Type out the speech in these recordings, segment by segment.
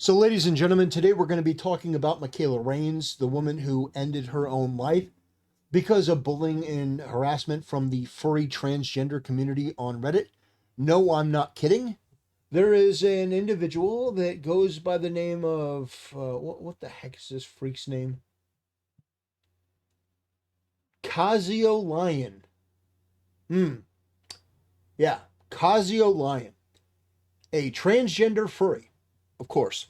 So, ladies and gentlemen, today we're going to be talking about Michaela Raines, the woman who ended her own life because of bullying and harassment from the furry transgender community on Reddit. No, I'm not kidding. There is an individual that goes by the name of, what the heck is this freak's name? Kazio Lion. Yeah, Kazio Lion. A transgender furry, of course.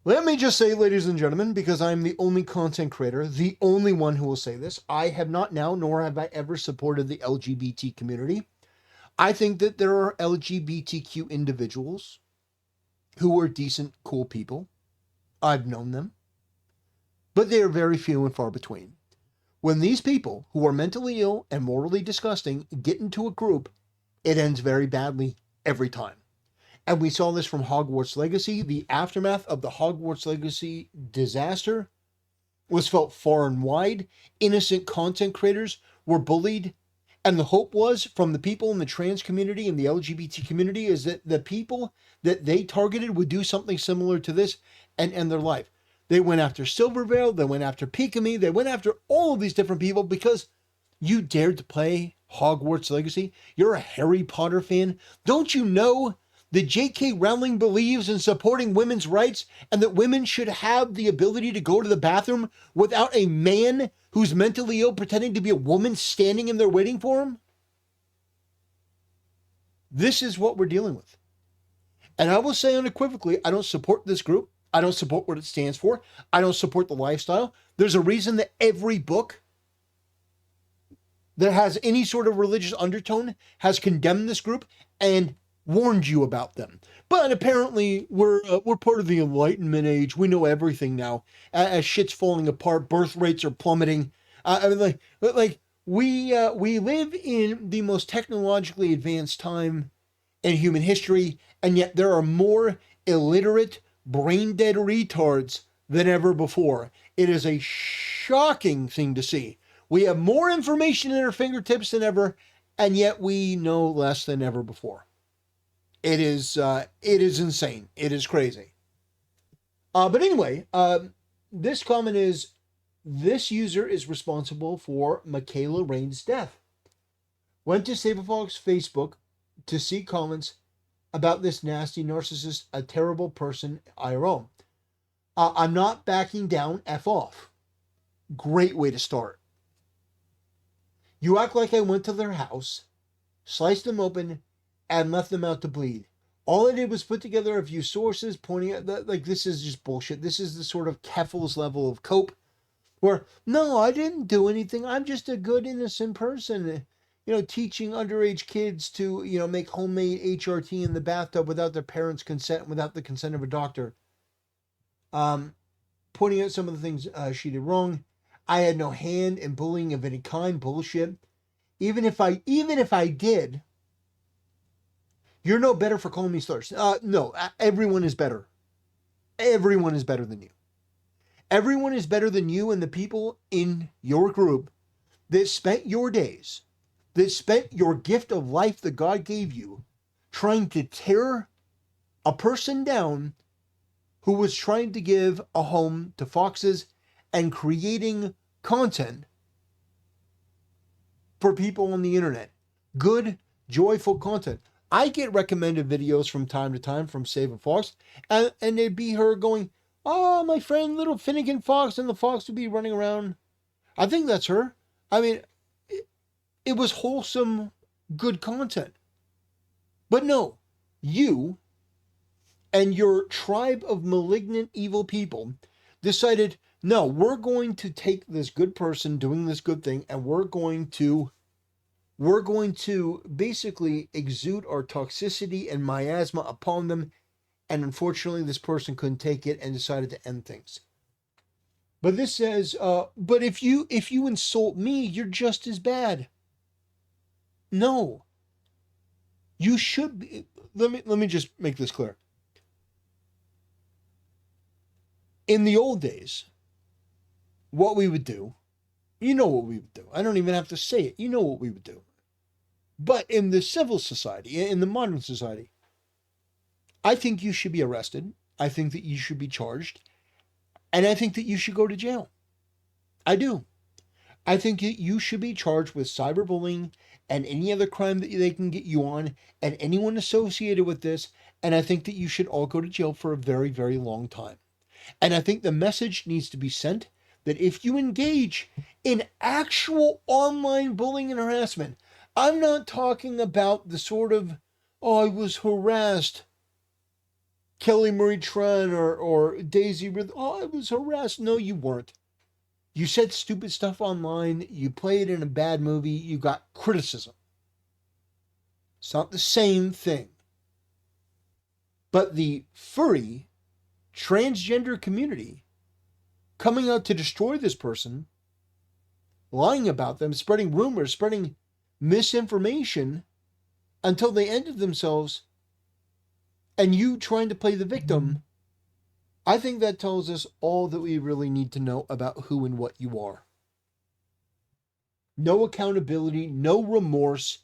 Let me just say, ladies and gentlemen, because I'm the only content creator, the only one who will say this, I have not now, nor have I ever supported the LGBT community. I think that there are LGBTQ individuals who are decent, cool people. I've known them. But they are very few and far between. When these people who are mentally ill and morally disgusting get into a group, it ends very badly every time. And we saw this from Hogwarts Legacy. The aftermath of the Hogwarts Legacy disaster was felt far and wide. Innocent content creators were bullied. And the hope was from the people in the trans community and the LGBT community is that the people that they targeted would do something similar to this and end their life. They went after Silvervale. They went after Pikami. They went after all of these different people because you dared to play Hogwarts Legacy. You're a Harry Potter fan. Don't you know that J.K. Rowling believes in supporting women's rights and that women should have the ability to go to the bathroom without a man who's mentally ill pretending to be a woman standing in there waiting for him? This is what we're dealing with. And I will say unequivocally, I don't support this group. I don't support what it stands for. I don't support the lifestyle. There's a reason that every book that has any sort of religious undertone has condemned this group and warned you about them. But apparently we're part of the Enlightenment age. We know everything now. As shit's falling apart, birth rates are plummeting. We live in the most technologically advanced time in human history, and yet there are more illiterate, brain-dead retards than ever before. It is a shocking thing to see. We have more information at our fingertips than ever, and yet we know less than ever before. It is insane. It is crazy. But anyway, this comment is, this user is responsible for Michaela Raines' death. Went to SaveAFox Facebook to see comments about this nasty narcissist, a terrible person IRL. I'm not backing down, F off. Great way to start. You act like I went to their house, sliced them open, and left them out to bleed. All I did was put together a few sources pointing at that, like, this is just bullshit. This is the sort of Keffel's level of cope where, no, I didn't do anything. I'm just a good, innocent person, teaching underage kids to, make homemade HRT in the bathtub without their parents' consent, without the consent of a doctor. Pointing out some of the things she did wrong. I had no hand in bullying of any kind, bullshit. Even if I did, you're no better for calling me slurs. No, everyone is better. Everyone is better than you. Everyone is better than you and the people in your group that spent your days, that spent your gift of life that God gave you, trying to tear a person down who was trying to give a home to foxes and creating content for people on the internet. Good, joyful content. I get recommended videos from time to time from SaveAFox, and it'd be her going, oh, my friend, little Finnegan Fox, and the fox would be running around. I think that's her. I mean, it was wholesome, good content. But no, you and your tribe of malignant, evil people decided, no, we're going to take this good person doing this good thing, and we're going to basically exude our toxicity and miasma upon them. And unfortunately, this person couldn't take it and decided to end things. But this says, but if you insult me, you're just as bad. No. You should be. Let me just make this clear. In the old days, what we would do, you know what we would do. I don't even have to say it. You know what we would do. But in the civil society, in the modern society, I think you should be arrested. I think that you should be charged. And I think that you should go to jail. I do. I think that you should be charged with cyberbullying and any other crime that they can get you on and anyone associated with this. And I think that you should all go to jail for a very, very long time. And I think the message needs to be sent that if you engage in actual online bullying and harassment, I'm not talking about the sort of, oh, I was harassed, Kelly Marie Tran or Daisy, oh, I was harassed. No, you weren't. You said stupid stuff online, you played in a bad movie, you got criticism. It's not the same thing. But the furry, transgender community coming out to destroy this person, lying about them, spreading rumors, spreading misinformation until they ended themselves, and you trying to play the victim, I think that tells us all that we really need to know about who and what you are. No accountability, no remorse.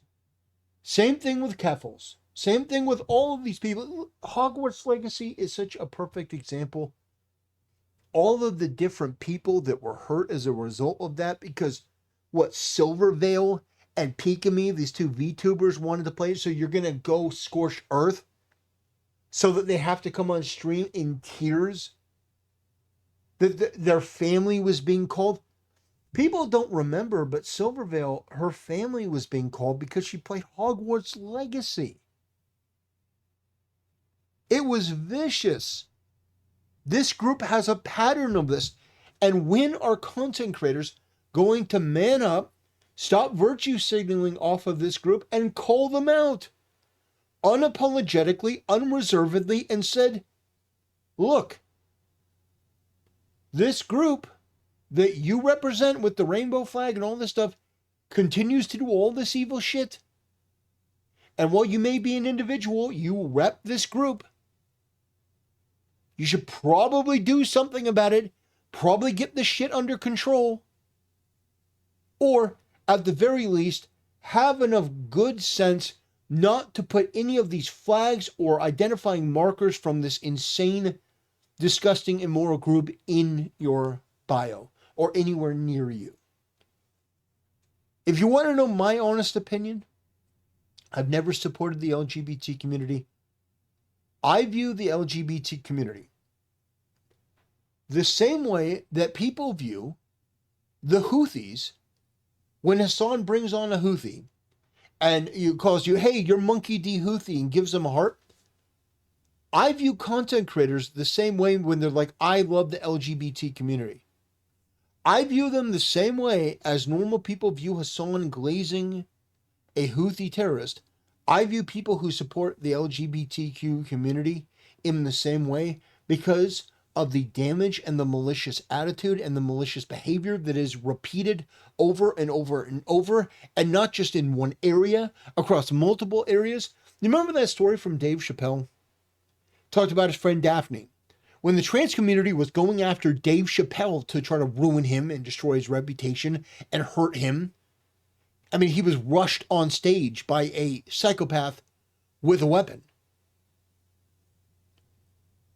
Same thing with Keffels. Same thing with all of these people. Hogwarts Legacy is such a perfect example. All of the different people that were hurt as a result of that, because what Silvervale and Pikami, these two VTubers, wanted to play, so you're going to go scorch earth so that they have to come on stream in tears that their family was being called. People don't remember, but Silvervale, her family was being called because she played Hogwarts Legacy. It was vicious. This group has a pattern of this. And when are content creators going to man up, stop virtue signaling off of this group, and call them out unapologetically, unreservedly, and said, look, this group that you represent with the rainbow flag and all this stuff continues to do all this evil shit. And while you may be an individual, you rep this group. You should probably do something about it, probably get this shit under control, or at the very least, have enough good sense not to put any of these flags or identifying markers from this insane, disgusting, immoral group in your bio or anywhere near you. If you want to know my honest opinion, I've never supported the LGBT community. I view the LGBT community the same way that people view the Houthis when Hassan brings on a Houthi and he calls you, hey, you're Monkey D. Houthi, and gives them a heart. I view content creators the same way when they're like, I love the LGBT community. I view them the same way as normal people view Hassan glazing a Houthi terrorist. I view people who support the LGBTQ community in the same way because of the damage and the malicious attitude and the malicious behavior that is repeated over and over and over, and not just in one area, across multiple areas. You remember that story from Dave Chappelle? Talked about his friend Daphne. When the trans community was going after Dave Chappelle to try to ruin him and destroy his reputation and hurt him, I mean, he was rushed on stage by a psychopath with a weapon.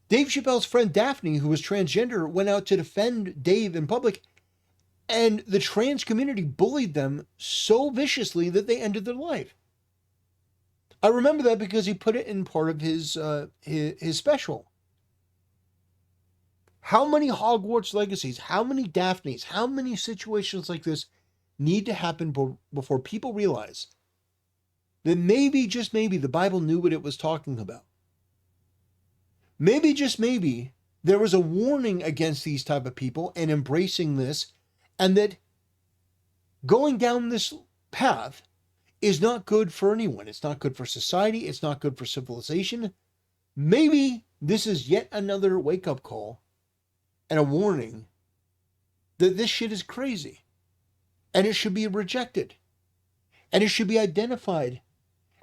Dave Chappelle's friend Daphne, who was transgender, went out to defend Dave in public, and the trans community bullied them so viciously that they ended their life. I remember that because he put it in part of his special. How many Hogwarts Legacies, how many Daphnes, how many situations like this need to happen before people realize that maybe, just maybe, the Bible knew what it was talking about? Maybe, just maybe, there was a warning against these type of people and embracing this, and that going down this path is not good for anyone. It's not good for society. It's not good for civilization. Maybe this is yet another wake-up call and a warning that this shit is crazy, and it should be rejected, and it should be identified,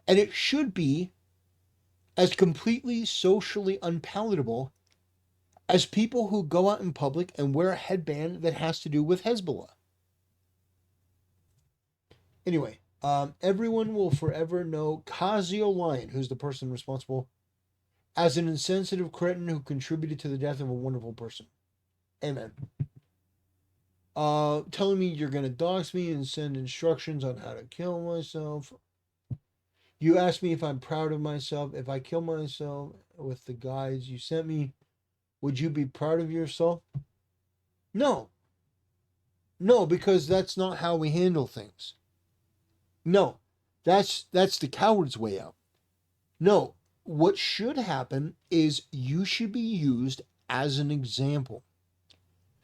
and it should be as completely socially unpalatable as people who go out in public and wear a headband that has to do with Hezbollah. Anyway, everyone will forever know Kazio Lion, who's the person responsible, as an insensitive cretin who contributed to the death of a wonderful person. Amen. Telling me you're going to dox me and send instructions on how to kill myself. You asked me if I'm proud of myself. If I kill myself with the guides you sent me, would you be proud of yourself? No. No, because that's not how we handle things. No. That's the coward's way out. No. What should happen is you should be used as an example.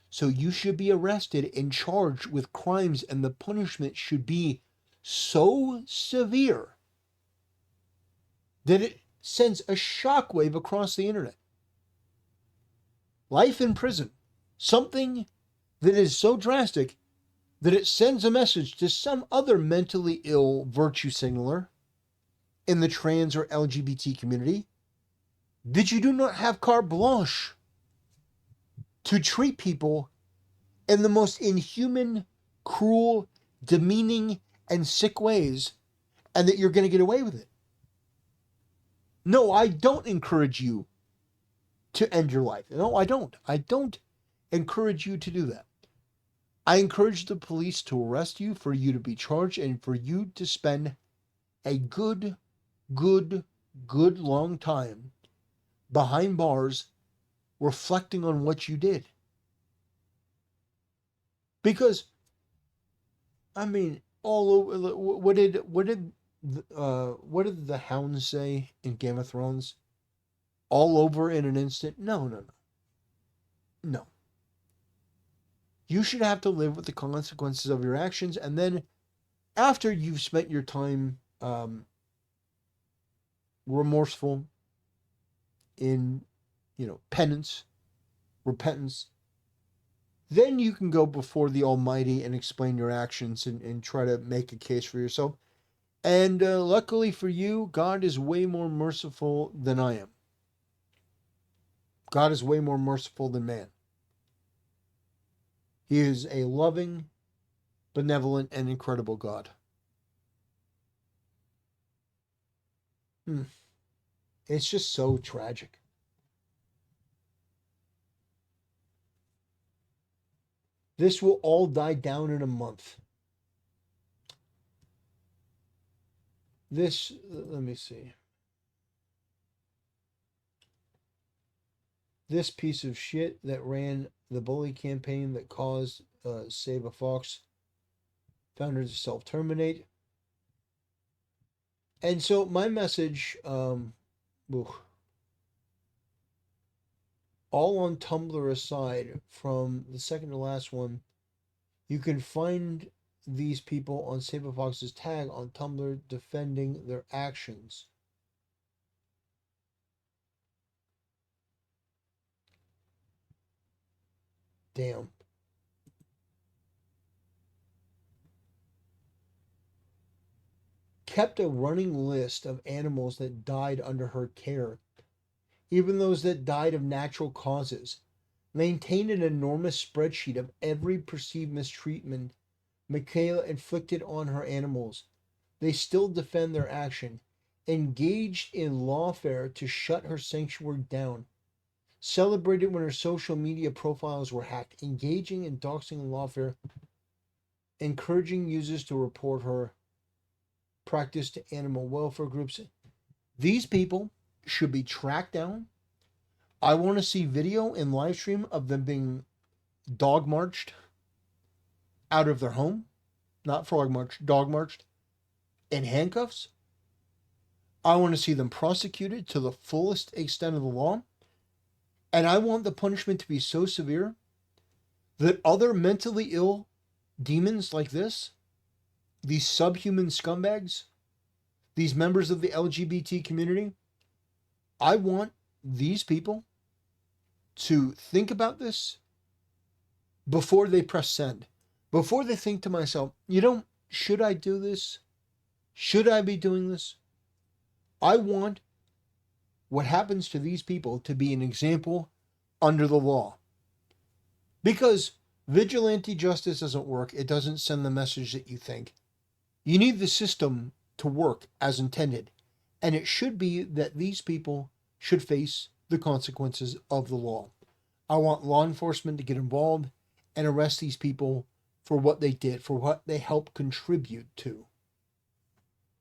So you should be arrested and charged with crimes, and the punishment should be so severe that it sends a shockwave across the internet. Life in prison. Something that is so drastic that it sends a message to some other mentally ill virtue signaler in the trans or LGBT community that you do not have carte blanche to treat people in the most inhuman, cruel, demeaning, and sick ways, and that you're going to get away with it. No, I don't encourage you to end your life. No, I don't. I don't encourage you to do that. I encourage the police to arrest you, for you to be charged, and for you to spend a good long time behind bars reflecting on what you did. Because, I mean, all over, what did the hounds say in Game of Thrones? All over in an instant? No. You should have to live with the consequences of your actions, and then after you've spent your time remorseful in, penance, repentance, then you can go before the Almighty and explain your actions and try to make a case for yourself. And luckily for you, God is way more merciful than I am. God is way more merciful than man. He is a loving, benevolent, and incredible God. It's just so tragic. This will all die down in a month. Let me see. This piece of shit that ran the bully campaign that caused SaveAFox founder to self-terminate. And so my message, all on Tumblr aside from the second to last one, you can find these people on SaveAFox's tag on Tumblr defending their actions. Damn. Kept a running list of animals that died under her care, even those that died of natural causes. Maintained an enormous spreadsheet of every perceived mistreatment Michaela inflicted on her animals. They still defend their action. Engaged in lawfare to shut her sanctuary down. Celebrated when her social media profiles were hacked. Engaging in doxing and lawfare. Encouraging users to report her practice to animal welfare groups. These people should be tracked down. I want to see video and live stream of them being dog marched out of their home. Not frog marched, dog marched in handcuffs. I want to see them prosecuted to the fullest extent of the law. And I want the punishment to be so severe that other mentally ill demons like this, these subhuman scumbags, these members of the LGBT community, I want these people to think about this before they press send. Before they think to myself, should I do this? Should I be doing this? I want what happens to these people to be an example under the law. Because vigilante justice doesn't work. It doesn't send the message that you think. You need the system to work as intended. And it should be that these people should face the consequences of the law. I want law enforcement to get involved and arrest these people for what they did, for what they helped contribute to,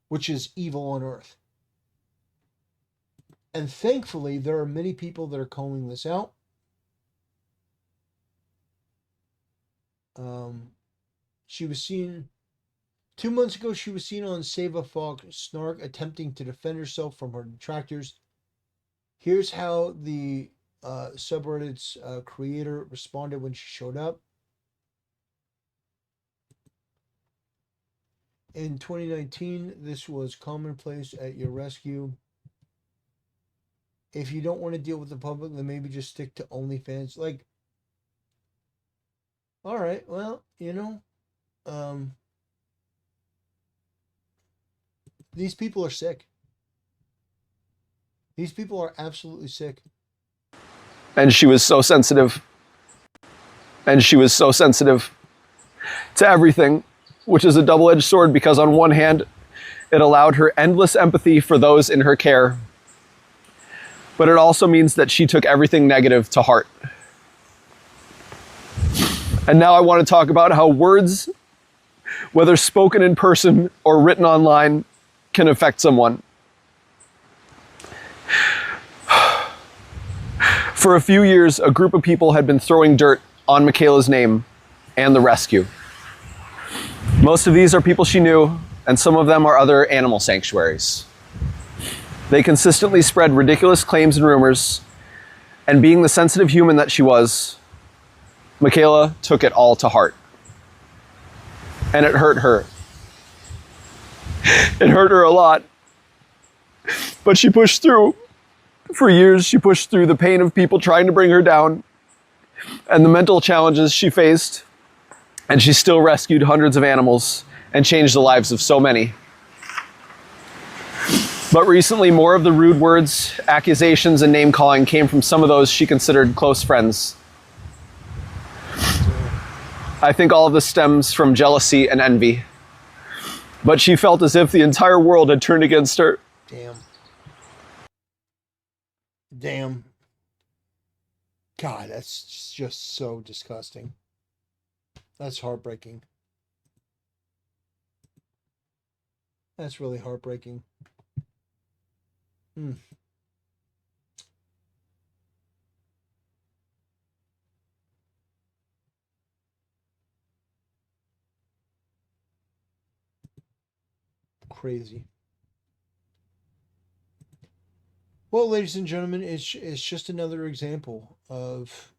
which is evil on earth. And thankfully, there are many people that are calling this out. She was seen 2 months ago. She was seen on SaveAFox Snark attempting to defend herself from her detractors. Here's how the subreddit's creator responded when she showed up. In 2019, this was commonplace at your rescue. If you don't want to deal with the public, then maybe just stick to OnlyFans. Like, all right, well, you know, these people are sick. These people are absolutely sick. And she was so sensitive. And she was so sensitive to everything, which is a double-edged sword, because on one hand, it allowed her endless empathy for those in her care. But it also means that she took everything negative to heart. And now I want to talk about how words, whether spoken in person or written online, can affect someone. For a few years, a group of people had been throwing dirt on Michaela's name and the rescue. Most of these are people she knew, and some of them are other animal sanctuaries. They consistently spread ridiculous claims and rumors, and being the sensitive human that she was, Michaela took it all to heart. And it hurt her. It hurt her a lot. But she pushed through. For years, she pushed through the pain of people trying to bring her down and the mental challenges she faced, and she still rescued hundreds of animals and changed the lives of so many. But recently, more of the rude words, accusations, and name-calling came from some of those she considered close friends. I think all of this stems from jealousy and envy. But she felt as if the entire world had turned against her. Damn. God, that's just so disgusting. That's heartbreaking. That's really heartbreaking. Crazy. Well, ladies and gentlemen, it's just another example of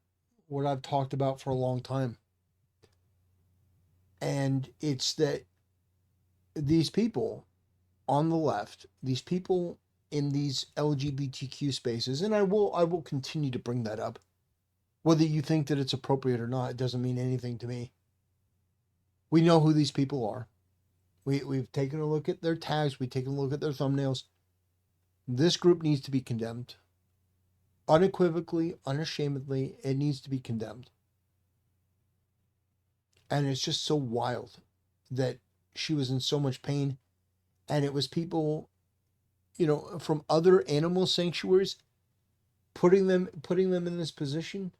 what I've talked about for a long time. And it's that these people on the left, these people in these LGBTQ spaces, and I will continue to bring that up. Whether you think that it's appropriate or not, it doesn't mean anything to me. We know who these people are. We've taken a look at their tags. We've taken a look at their thumbnails. This group needs to be condemned. Unequivocally, unashamedly, it needs to be condemned. And it's just so wild that she was in so much pain. And it was people, you know, from other animal sanctuaries putting them in this position.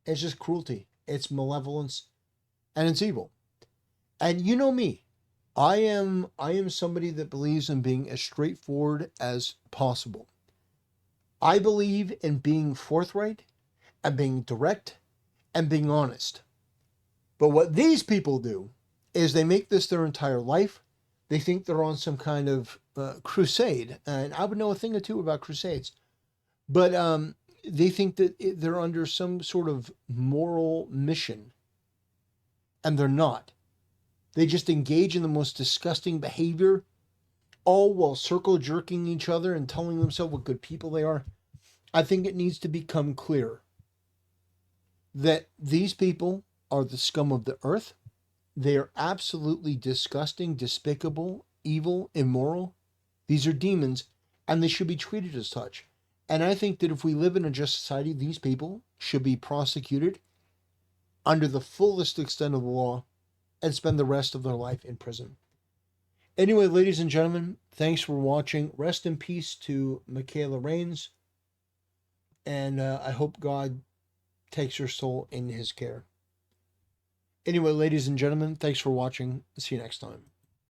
It's just cruelty. It's malevolence. And it's evil. And you know me. I am somebody that believes in being as straightforward as possible. I believe in being forthright and being direct and being honest. But what these people do is they make this their entire life. They think they're on some kind of crusade. And I would know a thing or two about crusades. But they think that they're under some sort of moral mission. And they're not. They just engage in the most disgusting behavior, all while circle jerking each other and telling themselves what good people they are. I think it needs to become clear that these people are the scum of the earth. They are absolutely disgusting, despicable, evil, immoral. These are demons, and they should be treated as such. And I think that if we live in a just society, these people should be prosecuted under the fullest extent of the law and spend the rest of their life in prison. Anyway, ladies and gentlemen, thanks for watching. Rest in peace to Michaela Rains. And I hope God takes her soul in his care. Anyway, ladies and gentlemen, thanks for watching. See you next time.